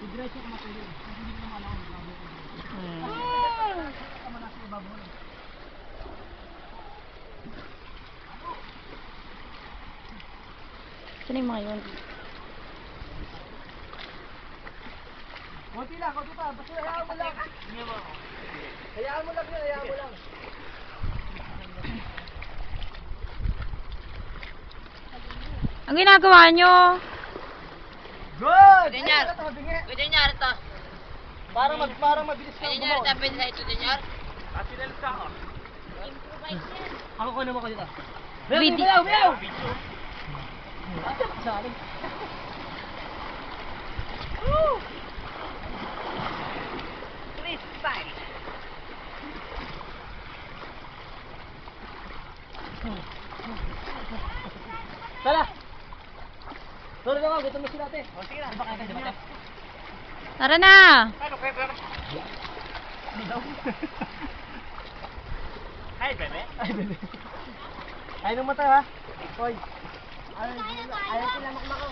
Diretso ka matulog. Hindi mo naman ako magbabaw. Tama na sa ibabaw. Saan yung mga yun? Konti lang, konti pa. Basta hayaan mo lang. Hayaan mo lang yun, hayaan mo lang. Ang ginagawa nyo? Good! Dinyar. Ay, ito, mabingi. Pwede niya ito. Parang mabilis ka Pwede niya gumawa. ito. Pwede sa ito, Dinyar. Ako ko naman ko dito. Video. Biyaw, biyaw! Freestyle. Tara! Tara na nga, gutom na sila ate. O, sige na. Baka kayo, diba? Tara na! Ano, bebe? Hi, bebe. Ay, bebe. Ayaw nang mata ha. Hoy. Ayaw sila makmako.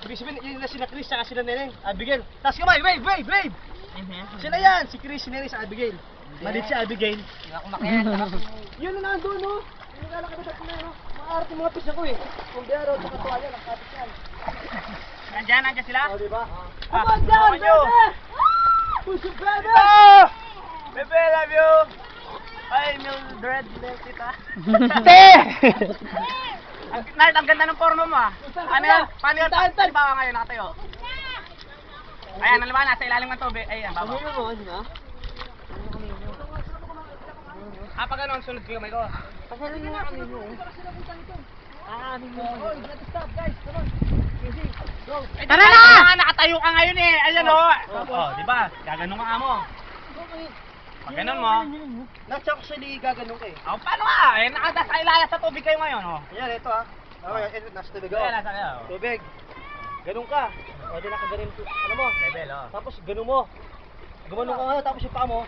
Ibig sabihin, yun na sila Chris, saka sila Neneng. Abigail. Taas kamay, wave, wave, wave! Sila yan, si Chris, si Neneng, sa Abigail. Malit si Abigail. Hindi ako makayan. Yun na nandun, no? Yung nalakabit na, no? Maarte mga pis ako eh. Kung biyaro, sa katuwalya, nakapit yan. Nandiyan sila? O, diba? Ah, Come on down, okay, yo. bebe! Who's your bebe? Bebe, love you! Ay, Mildred, tita. Te! Nart, ang ganda ng porno mo ah. Ano yan? Paano yan? Halimbawa ngayon nakatayo. Ayan, halimbawa nasa ilalim ng tubig. Ayan, baba. Ano mo, ano na? Pag ano, sunod ko yung may ko. Pasalan nyo nga kami mo. Amin mo. Oh, you got to stop, guys. Come on. Easy. Go. Tara na! Nakatayo ka ngayon eh. Ayan o. Oh, di ba? Gaganon ka mo. Pag ganon mo. Nasa actually gaganon ka eh. Oh, paano nga? Eh, nakadasa ilalim sa tubig kayo ngayon oh. Ayan, ito ha. Okay, ito, nasa tubig ako. Ayan, nasa kayo. Tubig. Ganun ka. O, di nakaganin. Ano mo? Level oh. Tapos ganun mo. Gumanon ka nga, tapos yung paa mo.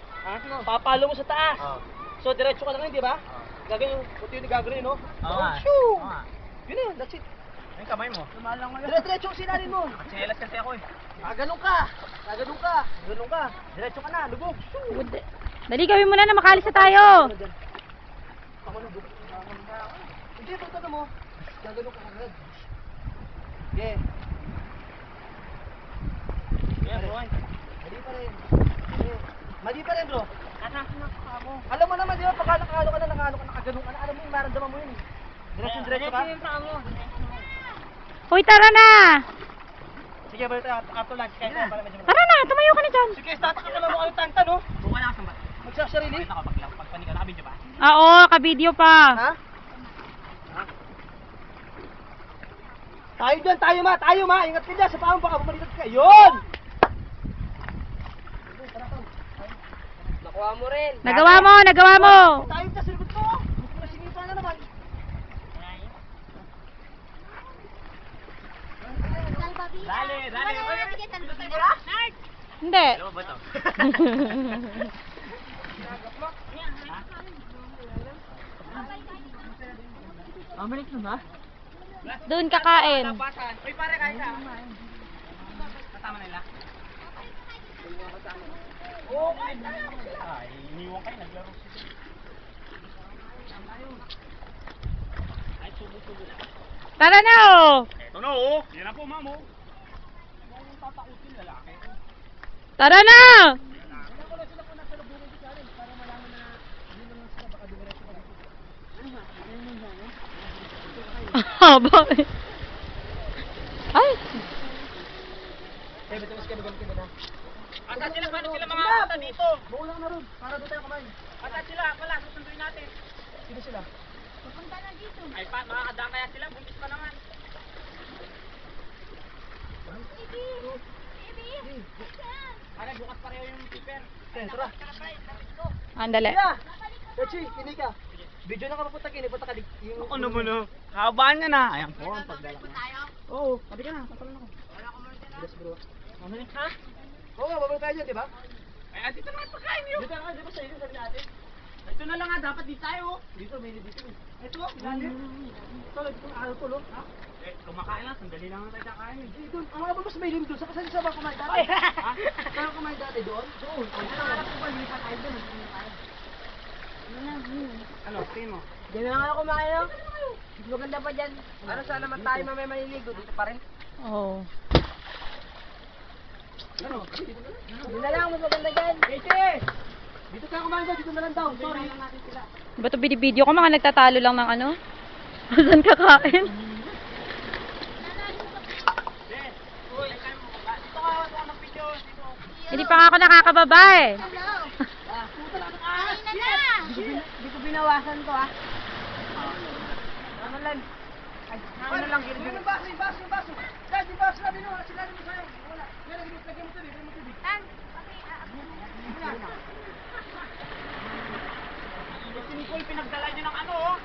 Papalo mo sa taas. Oh. So, diretso ka lang yun, di ba? Gagawin, puti yung gagawin, no? Oo nga. Shoo! Oo nga. Yun na, that's it. Yung kamay mo. Lumalang ngayon. Diretso ang sinalin mo. Katsinelas kasi ako eh. Ganun ka. Ganun ka. Ganun ka. Diretso ka na, lubog. Shoo! Dali, gawin mo na makalis na tayo. Ako lubog. Hindi, punta na mo. Gaganon ka agad. Okay. Yeah, boy. Mali pa rin. Mali pa rin, bro. Alam mo naman, di ba? Pagka nakahalo ka na, nakaganon ka na. Alam mo yung maramdaman mo yun. Diretso ka. Hoy, tara na! Sige, balik tayo. After lunch. Kaya tayo para medyo Tara na, tumayo ka na dyan. sige, tatakit ka na mo kayong tanta, no? Buka na kasama. Magsasarili. Ako, pagpanik ka, nakabidyo ba? Oo, ka-video pa. Ha? Tayo dyan, tayo ma. Ingat ka dyan, sa paang baka bumalikat ka. Yun! Nakuha mo rin. Nagawa mo. Tayo dyan, sa likod mo. Masinipa na naman. Dali. Hindi. Ano ba ito? Balik na ba? Doon kakain. Uy, pare, kain ka. Kasama nila. Oo, kain na. Ay, iniwan kayo, naglaro sila. Ay, subo-subo na. Tara na, oh. Ito na, oh. Yan na po, mamo. Yung tatakutin, lalaki. Tara na! Haba. Ay! Eh, betul mas kaya ganito na. Asan sila? Paano sila mga ata dito? Maulang na ron, para doon tayo kumain. Asan sila? Wala, susunduin natin. Sino sila? Ay, makakadaan kaya sila. Buntis pa naman. Para bukas pareho yung paper. Eh, tara. Andali. Kaya! Echi, kini ka. Video na ka mapunta kini, punta ka di. Ako naman oh. Habaan niya na. Ayan po, pagdala ko. Oo, sabi ka na, papalan ako. Yes, bro. Ano yun? Ha? Oo nga, babalik tayo dyan, di ba? Ay, dito na yung pagkain niyo. Dito na, di ba sa inyo, sabi natin? Ito na lang nga, dapat di tayo. Dito, may dito. Ito, ilalim. Ito, lagi itong araw to, lo. Ha? Eh, kumakain lang. Sandali lang tayo kakain. Doon, ang mga mas may lim doon. Saan sa ba kumain dati? Saan kumain dati doon? Doon. Hanap ko ba, lipat tayo doon. Ano, tingin mo? Diyan na lang ako kumain, no? Mas maganda pa dyan. Para saan naman tayo mamaya maliligo? Dito pa rin. Oo. Ano? Doon na lang, mas maganda dyan. Kete! Dito ka kumain daw, dito na lang daw. Sorry. Ba't binibideo ko? Mga nagtatalo lang ng ano? Saan kakain? Hindi pa nga ako nakakababa eh. Di ko binawasan to, ha? Ano lang? Ay, ano lang, gilid. Yung baso, yung baso, yung baso. Dad, yung baso natin, no? Sila mo sa'yo. Wala. Lagyan mo tubig, lagyan mo tubig. Si Nicole, pinagdala niyo ng ano, oh.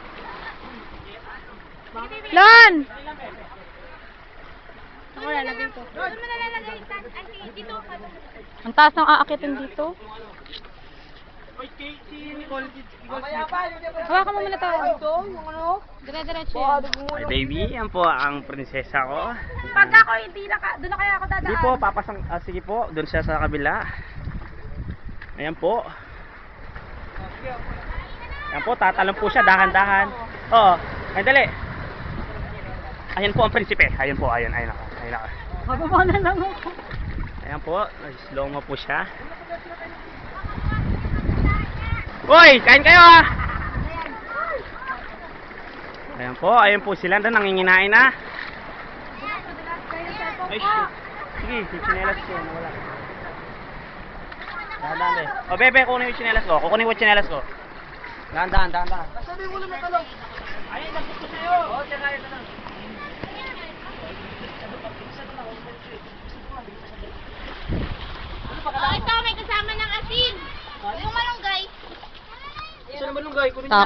Lon! Ako lalagay ko. Doon mo nalalagay dito. Ang taas ng aakitin dito. Oy, si Nicole, Mamaya pa, yung Hawakan mo muna tayo. ito, yung ano? Dire-diretso yan. Ay, baby, yan po ang prinsesa ko. Pag ako hindi doon na kaya ako dadaan. Sige po, papasang, sige po, doon siya sa kabila. Ayan po. Ayan po, tatalon po siya, dahan-dahan. Oo, ay dali. Ayan po ang prinsipe. Ayan po, ayan ako. Ayan ako. Bababa na lang ako. Ayan po, slow mo po siya. Uy, kain kayo ah! Ayan po sila na nanginginain na. Ay, shit. Sige, yung chinelas ko, nawala. Dahan-dahan eh. O bebe, kunin yung chinelas ko. Kukunin ko yung chinelas ko. Dahan-dahan. Sabi mo naman talong. Ay, nagpot ko sa'yo. Oo, tsaka ito na. Oh, ito may kasama ng asin. Yung malunggay. Saan naman nung guy? Takaw.